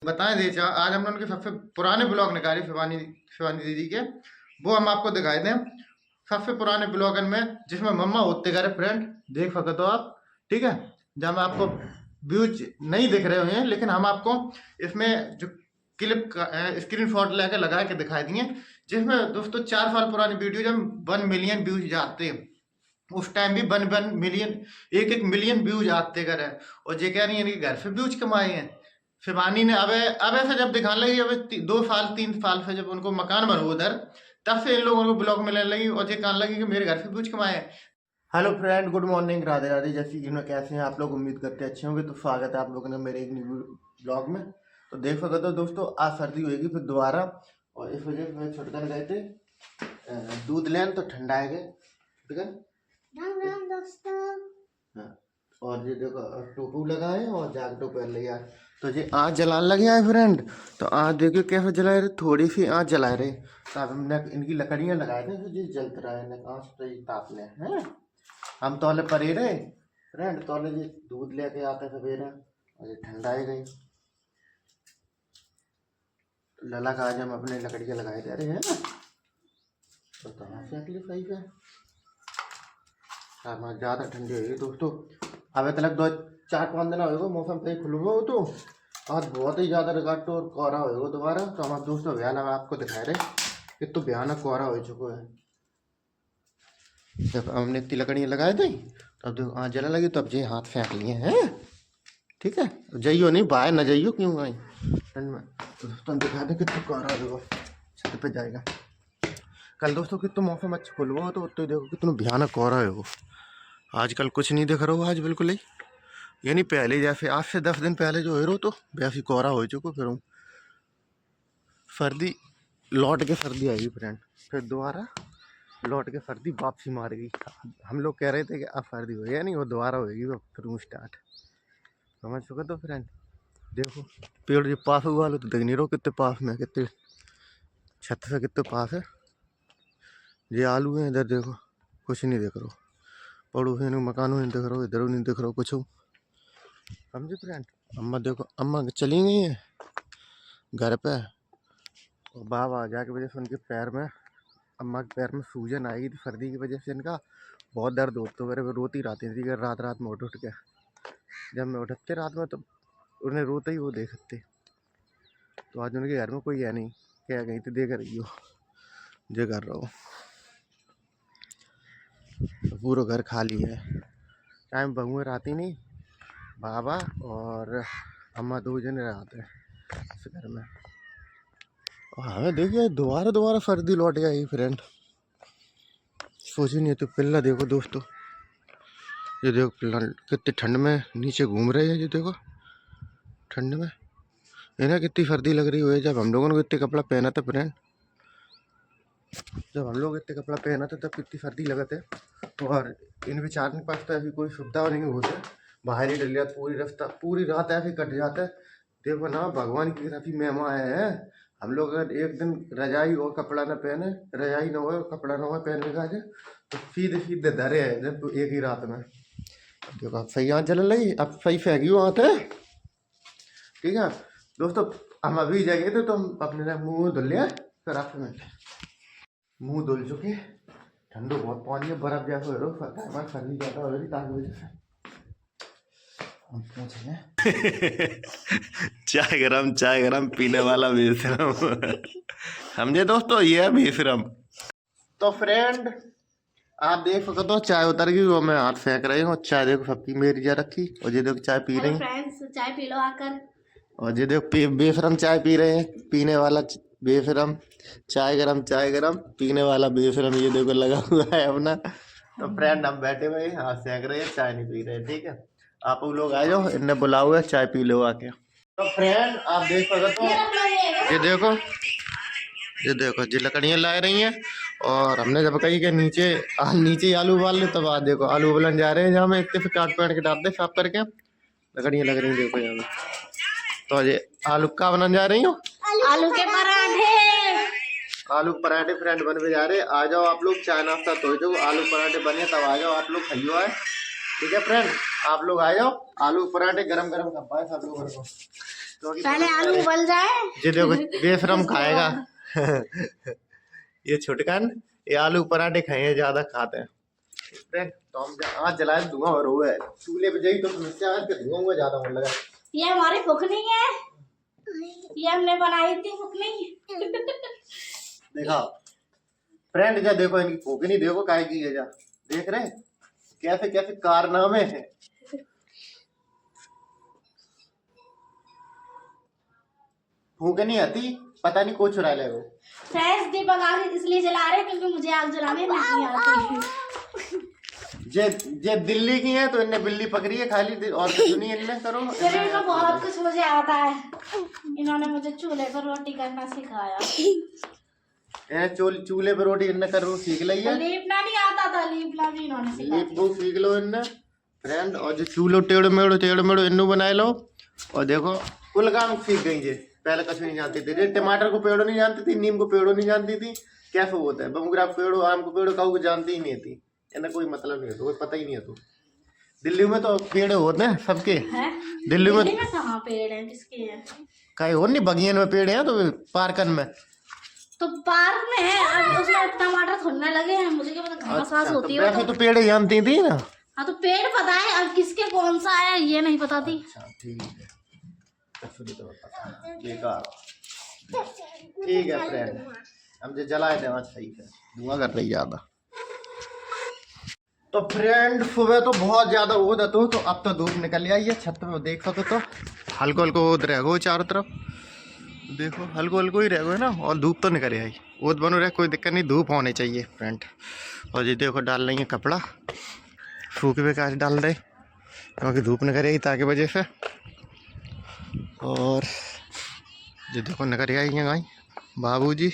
बताएं दे आज हमने उनके सबसे पुराने ब्लॉग निकाले शिवानी शिवानी दीदी के, वो हम आपको दिखाए दें। सबसे पुराने ब्लॉगन में जिसमें मम्मा होते करे फ्रेंड देख सकते हो आप, ठीक है। जहाँ में आपको व्यूज नहीं दिख रहे हुए हैं, लेकिन हम आपको इसमें जो क्लिप का स्क्रीन शॉट लेकर लगा के दिखाई दिए, जिसमें दोस्तों 4 साल पुरानी वीडियो जब 1 मिलियन व्यूज जाते हैं, उस टाइम भी 1 मिलियन 1 मिलियन व्यूज आते करे। और ये कह रही है कि घर से व्यूज कमाए हैं शिवानी ने। अब ऐसे जब दिखाने लगी, अब 2 साल 3 साल से जब उनको मकान बना उधर, तब से इन लोगों को ब्लॉग मिलने लगी और ये कहने लगी कि मेरे घर से व्यूज कमाए हैं। Hello friend, good morning, Radhe Radhe. जैसे कि कैसे हैं आप लोग, उम्मीद करते हैं अच्छे होंगे। तो स्वागत है आप लोगों ने मेरे एक न्यू ब्लॉग में। तो देख सकते हो दोस्तों, आज सर्दी होगी फिर दोबारा, और इस वजह से मैं छुटकन गए थे दूध लेन, तो ठंडा है गए छुटकन। हाँ, और ये देखो टोपू लगाए और जैकेट पहन लिया। तो ये आँच जलाने लगे हैं फ्रेंड। तो आँच देखिए कैसे जला रहे, थोड़ी सी आँच जला रहे। तो अब हमने इनकी लकड़ियाँ लगाए थे, तो ये जलत रहा है आँच तो ये तापने हैं। हम तौले परे रहे फ्रेंड, तौले ये दूध लेके आते सवेरे और ये ठंडा ही गई। लला का आज हम अपने लकड़ियाँ लगाए दे रहे हैं ना, तो कहाँ से अगली सही है। हाँ, ज़्यादा ठंडी होगी दोस्तों। अब तक 2-4-5 दिन होगा मौसम सही खुल हुआ हो, तो आज बहुत ही ज़्यादा रिकॉर्ड और कोहरा होगा दोबारा। तो हमारे दोस्तों भयानक आपको दिखा रहे कि तो भयानक कोहरा हो चुका है। जब हमने इतनी लकड़ियाँ लगाए थे तब देखो आज जला लगी, तो अब ये हाथ फेंक लिए हैं, ठीक है। जाइयो नहीं बाहर, न जाइयो क्यों आई ठंड में। तो दोस्तों दिखा दें कितना कोहरा होगा, छत पे जाएगा। कल दोस्तों कितना मौसम अच्छा खुल हुआ, तो देखो कितना भयानक कोहरा है वो। आजकल कुछ नहीं दिख रहा हो आज बिल्कुल ही, यानी पहले जैसे आज से 10 दिन पहले जो है तो वैसी कोहरा हो चुका। फिर सर्दी लौट के सर्दी आएगी फ्रेंड, फिर दोबारा लौट के सर्दी वापसी मारेगी। हम लोग कह रहे थे कि अब सर्दी हो गई, नहीं वो दोबारा होगी, वो फिर स्टार्ट। समझ चुके तो फ्रेंड। देखो पेड़ जो पास हुआ लो तो देख नहीं रहो कितने पास में, कितने छत से कितने पास है। ये आलू है, इधर देखो कुछ नहीं देख रहा, पड़ोसी मकानों नहीं देख रहा, इधर नहीं देख रहा कुछ। समझे फ्रेंड। अम्मा देखो, अम्मा चली गई है घर पे, और बाबा जाके वजह से उनके पैर में, अम्मा के पैर में सूजन आई थी सर्दी की वजह से। इनका बहुत दर्द होता है, वो रोती रहती थी कि रात रात में उठ के। जब मैं उठते रात में तो उन्हें रोते ही वो देखते। तो आज उनके घर में कोई है नहीं, क्या गई थी देख रही हो, जो कर रहा हो, तो पूरा घर खाली है। टाइम बहुएं रहती नहीं, बाबा और अम्मा 2 जने रहते हैं इस घर में। और हमें देखिए दोबारा दोबारा सर्दी लौट गई फ्रेंड, सोची नहीं। तो पिल्ला देखो दोस्तों, ये देखो पिल्ला कितने ठंड में नीचे घूम रहे हैं। ये देखो ठंड में इन्हें कितनी सर्दी लग रही है। जब हम लोगों ने इतने कपड़ा पहना था फ्रेंड, जब हम लोग इतने कपड़ा पहना था तब कितनी सर्दी लगते। और इन बेचारों के पास तो ऐसी कोई सुविधा नहीं होती, बाहर ही डल जाता, पूरी रात ऐसे कट जाता है। देखो ना, भगवान की तरफ ही मेहमान आए हैं। हम लोग अगर एक दिन रजाई और कपड़ा न पहने, रजाई न हो कपड़ा न हो पहनने का, तो सीधे सीधे धरे है जब एक ही रात में। देखो अब सही आँच जलन लगी, अब सही फेंकी हुआ आते है, ठीक है दोस्तों। हम अभी जाएंगे तो हम अपने मुँह धुल लिया, फिर आपसे मिलते हैं। मुँह धुल चुके, ठंडो बहुत पानी है, बर्फ जैसा हो रहा है, सर्दी ज़्यादा हो रही ताकि वजह से। चाय गरम पीने वाला बेशरम। समझे दोस्तों, ये है बेशरम। तो फ्रेंड आप देख सकते हो चाय उतर गई, वो मैं हाथ फेंक रही हूँ। चाय देखो सबकी मेरी जा रखी, और ये देखो चाय पी रही फ्रेंड्स, चाय पी लो आकर। और ये देखो बेशरम चाय पी रहे हैं, पीने वाला बेशरम, चाय गरम पीने वाला बेशरम। ये देखो लगा हुआ है अपना। तो फ्रेंड हम बैठे हुए हाथ सेक रहे हैं, चाय नहीं पी रहे, ठीक है। आप लोग आ जाओ, इनने बुला हुआ है, चाय पी लो आके। तो फ्रेंड आप देख सकते हो, ये देखो जी लकड़ियाँ ला रही हैं। और हमने जब कही कि नीचे आलू उबाल ले, तब आज देखो आलू उबलन जा रहे हैं, जहाँ में इतने फिर काट पाट के डाल दे साफ करके। लकड़ियाँ लग रही देखो यहाँ में। तो ये आलू का बनाने जा रही हूँ, आलू के पराठे फ्रेंड बन जा रहे। आ जाओ आप लोग, चाय नाश्ता तो जो आलू पराठे बने तब आ जाओ आप लोग, खाइयो आए, ठीक है फ्रेंड। आप लोग आ जाओ, आलू पराठे गरम गरम खपाए सब लोगों को। पहले आलू उबल जाए। ये देखो बेशरम खाएगा। ये छुटकन ये आलू पराठे खाए हैं, ज्यादा खाते हैं। तो हम आज जलाए धुआं और हुआ है चूल्हे पे जाई तो समस्या है कि धुआं हुआ ज्यादा होने लगा। ये हमारी भूख नहीं है, ये हमने बनाई थी भूख नहीं। देखा फ्रेंड जा देखो इनकी भूख नहीं, देखो काय की है जा, देख रहे कैसे कैसे कारनामे हैं। भूख नहीं आती, पता नहीं को चुरा ले वो। फ्रेश दीपक आग इसलिए जला रहे क्योंकि मुझे आग जलाने नहीं आती। जे दिल्ली की है तो इनने बिल्ली पकड़ी है खाली, और कुछ नहीं इनने करो। फिर भी तो बहुत कुछ मुझे आता है, इन्होंने मुझे चूल्हे पर रोटी करना सिखाया। चूल्हे पर रोटी इनने कर सीख ली है। लीपना नहीं आता था, लीपना भी इन्होंने सिखाया। लीप वो सीख लो इनने फ्रेंड, और जो चूल्हो टेढ़ो मेढ़ो इन्नू बनाए लो। और देखो कुल काम सीख गई जे, पहले कुछ नहीं जानती थी। टमाटर को पेड़ो नहीं जानती थी, नीम को पेड़ो नहीं जानती थी, कैसे होता है बमुगरा पेड़ो आम को पेड़ो काऊ को जानती ही नहीं थी, इन्हें कोई मतलब नहीं है, कोई पता ही नहीं है। तो दिल्ली में तो पेड़ होते हैं सबके। दिल्ली में कहाँ पेड़ है, किसके हैं? कहीं और नहीं, बगियन में पेड़ है तो पार्कन में, तो पार्क में है। अब उसमें टमाटर थोड़ने लगे हैं, मुझे क्या पता घास वास होती है। वैसे तो पेड़ जानती थी ना। हाँ तो पेड़ पता है, अब किसके कौन सा है ये नहीं पता थी। ठीक है ठीक है फ्रेंड, हम जो जलाए थे वहाँ सही है, धुआं कर रही ज्यादा। तो फ्रेंड सुबह तो बहुत ज्यादा वो था, तो अब तो धूप निकल आई है, छत पे देख सको तो हल्को हल्को ओद रह गो चारों तरफ, देखो हल्को हल्को ही रह गो ना, और धूप तो निकल आई, ओद बनो रहे कोई दिक्कत नहीं, धूप होनी चाहिए फ्रेंड। और ये देखो डाल रही है कपड़ा, सूख भी काज डाल रहे क्योंकि धूप निकल आई ताकि वजह से। और ये देखो निकल आई है गाई, बाबूजी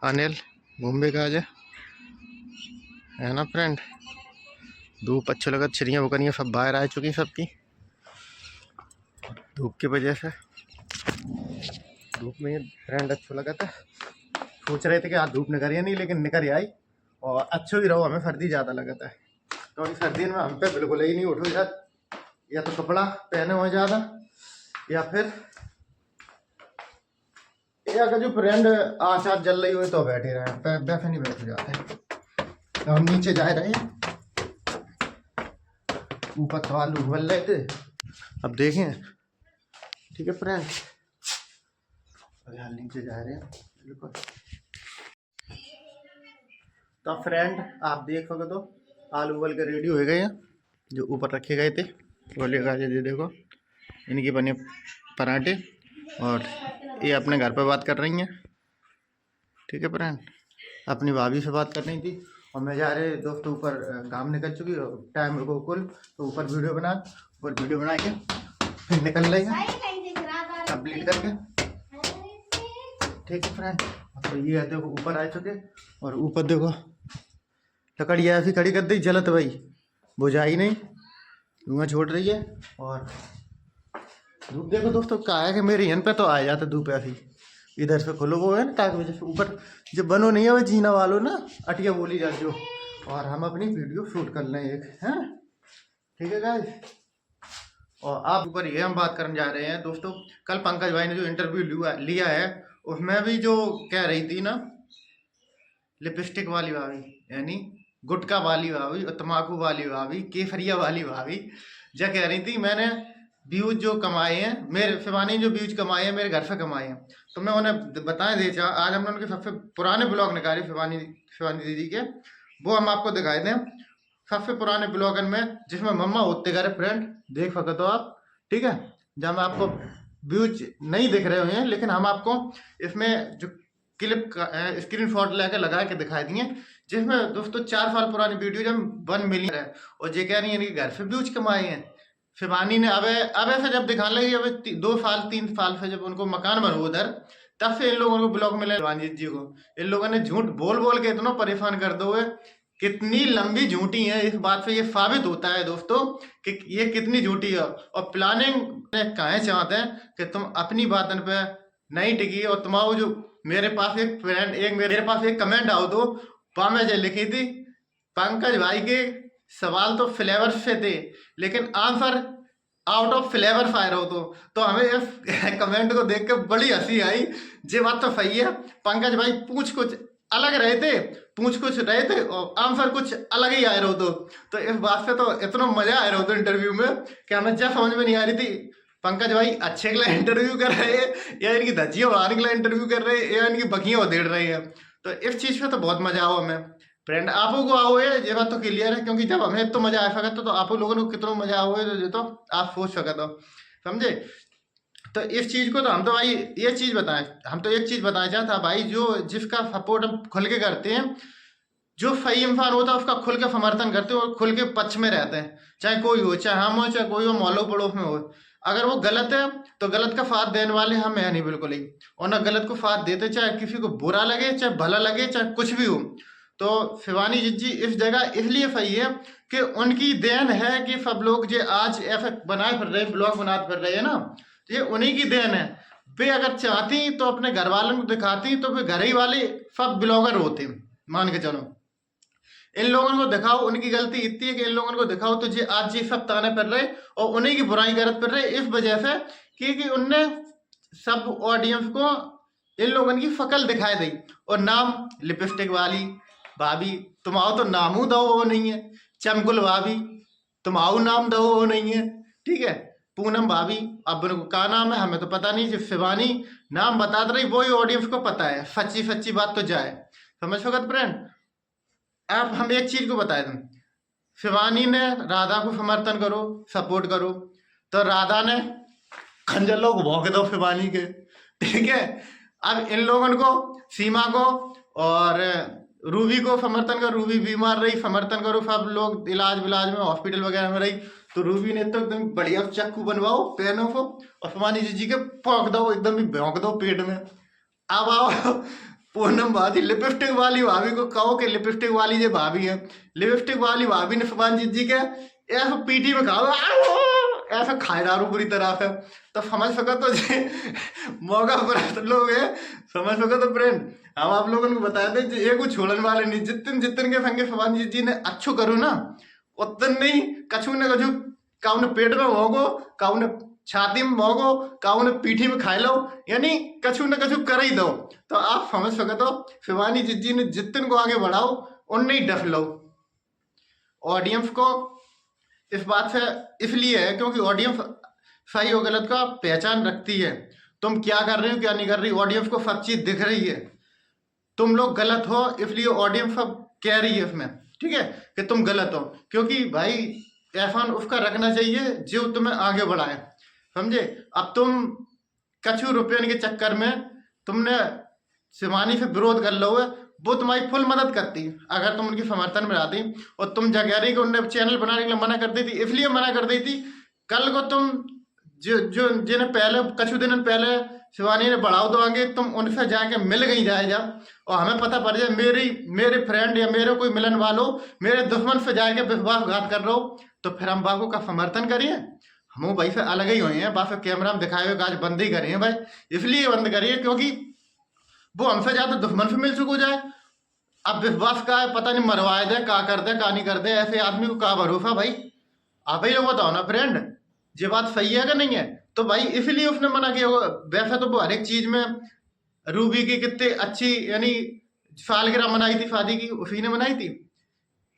अनिल घूमबे का है ना फ्रेंड। धूप अच्छा लगा, चिड़ियाँ बकरियाँ सब बाहर आ चुकी सबकी, धूप की वजह से। धूप में फ्रेंड अच्छा लगा था, सोच रहे थे कि आज धूप निकल नहीं, लेकिन निकल आई। और अच्छा भी रहो, हमें सर्दी ज़्यादा लगा था क्योंकि सर्दी में हम पे बिल्कुल ही नहीं उठो यार, या तो कपड़ा पहने हुए ज़्यादा, या फिर अगर जो फ्रेंड आज आज जल रही हुई तो बैठे रहे, वैसे नहीं बैठ जाते। तो हम नीचे जा रहे हैं, ऊपर तो आलू उबल रहे थे, अब देखें। ठीक है फ्रेंड, अभी नीचे जा रहे हैं बिल्कुल। तो फ्रेंड आप देख सको तो आलू उबल के रेडी हो गए हैं, जो ऊपर रखे गए थे बोले ये देखो इनके बने पराठे, और ये अपने घर पर बात कर रही हैं। ठीक है फ्रेंड, अपनी भाभी से बात कर रही थी, और मैं जा रहे दोस्तों ऊपर, काम निकल चुकी है, टाइम रुको कुल तो ऊपर वीडियो बना के फिर निकल लेंगे कंप्लीट करके। ठीक है फ्रेंड, तो ये देखो ऊपर आ चुके, और ऊपर देखो लकड़ी ऐसी खड़ी कर दी जलत भाई, बुझाई नहीं, धुआं छोड़ रही है। और धूप देखो दोस्तों कहा है कि मेरे यहाँ पे तो आ जाता धूप ऐसी, इधर से खोलो वो है ना ताकि वजह से ऊपर जब बनो नहीं है वो जीना वालो ना अटिया बोली जा जो, और हम अपनी वीडियो शूट कर लें एक है। ठीक है गाइस, और आप ऊपर ये हम बात करने जा रहे हैं दोस्तों, कल पंकज भाई ने जो इंटरव्यू लिया है उसमें भी जो कह रही थी ना, लिपस्टिक वाली भाभी यानी गुटखा वाली भाभी और तम्बाकू वाली भाभी, केसरिया वाली भाभी, जो कह रही थी मैंने व्यूज जो कमाए हैं मेरे शिवानी, जो व्यूज कमाए हैं मेरे घर से कमाए हैं। तो मैं उन्हें बताए दे चाह, आज हमने उनके सबसे पुराने ब्लॉग निकाले शिवानी दीदी के, वो हम आपको दिखाए दें सबसे पुराने ब्लॉगन में, जिसमें मम्मा होते गए फ्रेंड देख सके तो आप। ठीक है, जब मैं आपको व्यूज नहीं दिख रहे हुए हैं, लेकिन हम आपको इसमें जो क्लिप का स्क्रीनशॉट लेकर लगा के दिखाई दिए, जिसमें दोस्तों 4 साल पुरानी वीडियो जब 1 मिलियन है, और जे कह रही है कि घर से व्यूज कमाए हैं। शिवानी ने अब ऐसे जब दिखाने लगी, अब 2 साल 3 साल से जब उनको मकान बनो उधर, तब से इन लोगों को ब्लॉग मिले शिवानी जी को। इन लोगों ने झूठ बोल बोल के इतना परेशान कर दो है, कितनी लंबी झूठी है, इस बात से ये साबित होता है दोस्तों कि ये कितनी झूठी है। और प्लानिंग कहे चाहते हैं कि तुम अपनी बातन पे नहीं टिकी, और तुम्हारा जो मेरे पास एक कमेंट आओ तो पामे जो लिखी थी, पंकज भाई के सवाल तो फ्लेवर से थे लेकिन answer out of flavour fire हो तो हमें इस कमेंट को देख के बड़ी हंसी आई। ये बात तो सही है, पंकज भाई पूछ कुछ अलग रहे थे, पूछ कुछ रहे थे और आंसर कुछ अलग ही आए रहो तो इस बात से तो इतना मजा आया रहो तो इंटरव्यू में कि हमें क्या समझ में नहीं आ रही थी, पंकज भाई अच्छे के लिए इंटरव्यू कर रहे हैं या इनकी धज्जियां उड़ाने के लिए इंटरव्यू कर रहे हैं या इनकी बखियां उधेड़ रहे हैं। तो इस चीज पे तो बहुत मजा आओ हमें फ्रेंड, आपो को आओ ये बात तो क्लियर है, क्योंकि जब हमें तो मजा आ सकता तो आप लोगों को कितना मजा आओ तो आप सोच सकते हो, समझे। तो इस चीज को तो हम तो भाई ये चीज बताएं, हम तो एक चीज बताना चाहता भाई, जो जिसका सपोर्ट हम खुल के करते हैं, जो सही इंसान होता है उसका खुल के समर्थन करते हैं और खुल के पक्ष में रहते हैं, चाहे कोई हो, चाहे हम हो, चाहे कोई हो, मोहल्लो पड़ोस में हो। अगर वो गलत है तो गलत का साथ देने वाले हम है नहीं बिल्कुल ही, और ना गलत को साथ देते, चाहे किसी को बुरा लगे चाहे भला लगे चाहे कुछ भी हो। तो शिवानी जी इस जगह इसलिए सही है कि उनकी देन है कि सब लोग जो आज ऐसा बनाए फिर रहे, ब्लॉग बनाते फिर रहे है ना, ये उन्हीं की देन है। वे अगर चाहती तो अपने घर वालों को दिखाती तो वे घर ही वाले सब ब्लॉगर होते, मान के चलो। इन लोगों को दिखाओ, उनकी गलती इतनी है कि इन लोगों को दिखाओ तो जी आज जी सब ताने पड़ रहे और उन्हीं की बुराई करत पड़ रहे, इस वजह से कि उनने सब ऑडियंस को इन लोगों की शकल दिखाई दी। और नाम लिपस्टिक वाली भाभी तुम आओ तो नामू दो वो नहीं है, चमकुल भाभी तुम आओ नाम दो वो नहीं है, ठीक है। पूनम भाभी अब उनको का नाम है हमें तो पता नहीं, सिर्फ शिवानी नाम बताते रही, वही ऑडियंस को पता है, सच्ची सच्ची बात तो जाए, समझ सकत फ्रेंड। आप हम एक चीज को बताए दें, शिवानी ने राधा को समर्थन करो सपोर्ट करो, तो राधा ने खंजर लोग भौंक दो शिवानी के, ठीक है। अब इन लोगों को सीमा को और रूबी को समर्थन करो, रूबी बीमार रही समर्थन करो, सब लोग इलाज विलाज में हॉस्पिटल वगैरह में रही, तो रूबी ने तो एकदम बढ़िया चक्कू बनवाओ पहनों को और शिवानी जी के भौंक दो, एकदम ही भौंक दो पेट में। अब आओ पूनम भाभी लिपस्टिक वाली भाभी को कहो कि लिपस्टिक वाली जो भाभी है, लिपस्टिक वाली भाभी ने शिवानी जी के ऐसा पीठी में खाओ ऐसा खाए डारू बुरी तरह से, तो समझ सको तो मौका पर लोग है, समझ सको तो फ्रेंड। हम आप लोगों को बताते हैं एक छोड़ने वाले नहीं, जितन के संगे शिवानी जी ने अच्छो करो ना उतन नहीं, कछु न कछु काउ ने पेट में भोगो, काउ ने छाती में भोगो, काउ ने पीठी में खाए लो, यानी कछु न कछु कर ही दो। तो आप समझ सके तो शिवानी जी ने जितन को आगे बढ़ाओ उन नहीं डफ लो। ऑडियंस को इस बात से इसलिए है क्योंकि ऑडियंस सही और गलत का पहचान रखती है, तुम क्या कर रही हो क्या नहीं कर रही, ऑडियंस को सब चीज दिख रही है। तुम लोग गलत हो इसलिए ऑडियंस सब कह रही है इसमें, ठीक है, कि तुम गलत हो, क्योंकि भाई एहसान उसका रखना चाहिए जो तुम्हें आगे बढ़ाए, समझे। अब तुम कछु रुपये के चक्कर में तुमने शिवानी से विरोध कर लो है, वो तुम्हारी फुल मदद करती अगर तुम उनकी समर्थन में आती, और तुम जगह रही कि उन्हें चैनल बनाने के लिए मना कर दी थी, इसलिए मना कर दी थी। कल को तुम जो जिन्हें पहले कछु दिन पहले शिवानी ने बढ़ाओ दो आगे, तुम उनसे जाके मिल गई जाए जब, और हमें पता पड़ जाए मेरे फ्रेंड या मेरे कोई मिलन वालों मेरे दुश्मन से जाके विश्वासघात कर रहे हो, तो फिर हम बाबू का समर्थन करिए। हम भाई से अलग ही हुए हैं, बात कैमरा में दिखाए हुए आज बंद ही करिए भाई, इसलिए बंद करिए क्योंकि वो हमसे ज्यादा दुश्मन से मिल चुको जाए। अब विश्वास का है पता नहीं मरवाए दे का कर दे का नहीं कर दे, ऐसे आदमी को का भरोसा भाई, आप ही लोग बताओ ना फ्रेंड, ये बात सही है कि नहीं है। तो भाई इसलिए उसने मना किया होगा, वैसे तो वो हर एक चीज में रूबी की कितनी अच्छी यानी सालगिरह मनाई थी शादी की, उसी ने मनाई थी,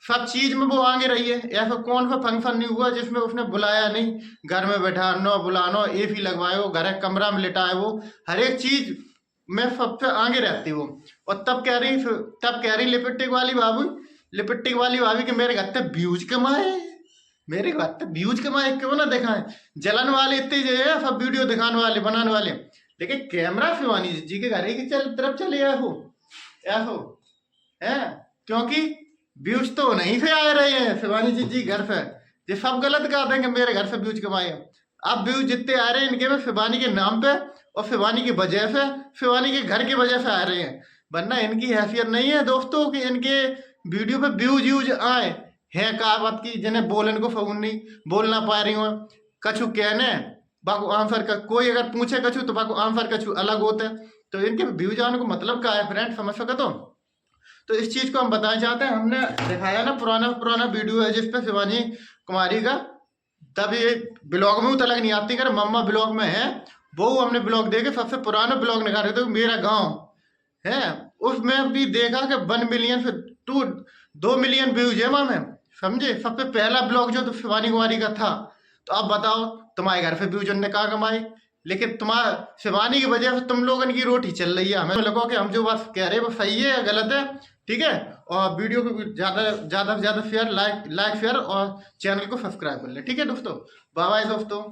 सब चीज में वो आगे रही है। ऐसा कौन सा फंक्शन नहीं हुआ जिसमें उसने बुलाया नहीं, घर में बैठानो बुलानो एसी लगवाए, घर कमरा में लिटाए, वो हर एक चीज में सबसे आगे रहती वो। और तब कह रही लिपस्टिक वाली भाभी कि मेरे घर तक व्यूज कमाए, मेरे घर तक व्यूज कमाए क्यों ना दिखाएं, जलन वाले इतने जो है सब वीडियो दिखाने वाले बनाने वाले, लेकिन कैमरा शिवानी जी के घर की तरफ चले ऐसो है, क्योंकि व्यूज तो नहीं से आ रहे हैं शिवानी जी घर से, ये सब गलत कहते हैं कि मेरे घर से व्यूज कमाए। अब व्यूज जितने आ रहे हैं इनके में शिवानी के नाम पे और शिवानी की वजह से, शिवानी के घर की वजह से आ रहे हैं, वरना इनकी हैसियत नहीं है दोस्तों कि इनके वीडियो पे व्यूज आए है। कहावत की जिन्हें बोलन को फगुन नहीं बोल ना पा रही हो, कछु कहने बाको आंसर का कोई अगर पूछे कछु तो बाको आंसर कछु अलग होता है, तो इनके व्यूज आने को मतलब क्या है फ्रेंड, समझ सके तो इस चीज को हम बताना चाहते हैं। हमने दिखाया ना पुराना वीडियो है जिसपे शिवानी कुमारी का तब ये ब्लॉग में तलक नहीं आती कर मम्मा ब्लॉग में है। वो हमने ब्लॉग देखे सबसे पुराना ब्लॉग निकाले थे मेरा गांव है, उसमें भी देखा कि 1 मिलियन से 2 मिलियन व्यूज है वहां में, समझे। सबसे पहला ब्लॉग जो तो शिवानी कुमारी का था। तो अब बताओ तुम्हारे घर पे व्यूज ने कहा कमाई, लेकिन तुम्हारा शिवानी की वजह से तुम लोगों की रोटी चल रही है। हमें लगो कि हम जो बात कह रहे हैं वो सही है या गलत है, ठीक है। और वीडियो को ज्यादा से ज्यादा शेयर लाइक शेयर और चैनल को सब्सक्राइब कर ले, ठीक है दोस्तों। बाय बाय दोस्तों।